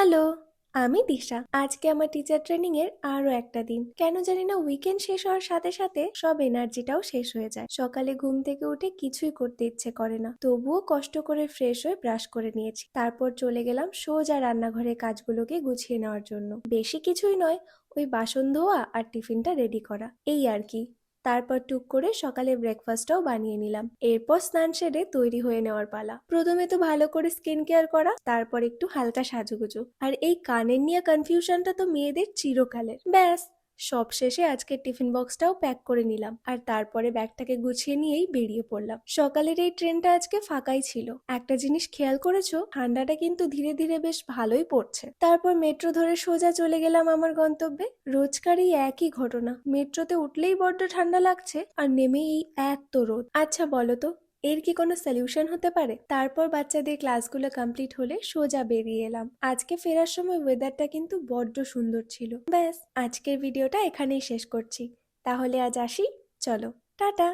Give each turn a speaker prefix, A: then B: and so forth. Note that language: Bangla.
A: হ্যালো, আমি দিশা। আজকে আমার টিচার ট্রেনিং এর আরো একটা দিন। কেন জানি না উইকেন্ড শেষ হওয়ার সাথে সাথে সব এনার্জিটাও শেষ হয়ে যায়। সকালে ঘুম থেকে উঠে কিছুই করতে ইচ্ছে করে না, তবুও কষ্ট করে ফ্রেশ হয়ে ব্রাশ করে নিয়েছি। তারপর চলে গেলাম সোজা রান্নাঘরের কাজগুলোকে গুছিয়ে নেওয়ার জন্য। বেশি কিছুই নয়, ওই বাসন ধোয়া আর টিফিনটা রেডি করা, এই আর কি। তারপর টুক করে সকালে ব্রেকফাস্টটাও বানিয়ে নিলাম। এরপর স্নান সেরে তৈরি হয়ে নেওয়ার পালা। প্রথমে তো ভালো করে স্কিন কেয়ার করা, তারপর একটু হালকা সাজুগুজু। আর এই কানের নিয়ে কনফিউশনটা তো মেয়েদের চিরকালের। ব্যাস, সব শেষে আজকের টিফিন বক্সটাও প্যাক করে নিলাম, আর তারপরে ব্যাগটাকে গুছিয়ে নিয়েই বেরিয়ে পড়লাম। সকালের এই ট্রেনটা আজকে ফাঁকাই ছিল। একটা জিনিস খেয়াল করেছো, ঠান্ডাটা কিন্তু ধীরে ধীরে বেশ ভালোই পড়ছে। তারপর মেট্রো ধরে সোজা চলে গেলাম আমার গন্তব্যে। রোজকারই একই ঘটনা, মেট্রোতে উঠলেই বড্ড ঠান্ডা লাগছে আর নেমেই এই এত রোদ। আচ্ছা বলো তো, এর কি কোনো সলিউশন হতে পারে? তারপর বাচ্চাদের ক্লাসগুলো কমপ্লিট হলে সোজা বেরিয়ে এলাম। আজকে ফেরার সময় ওয়েদারটা কিন্তু বড্ড সুন্দর ছিল। ব্যাস, আজকের ভিডিওটা এখানেই শেষ করছি। তাহলে আজ আসি, চলো টাটা।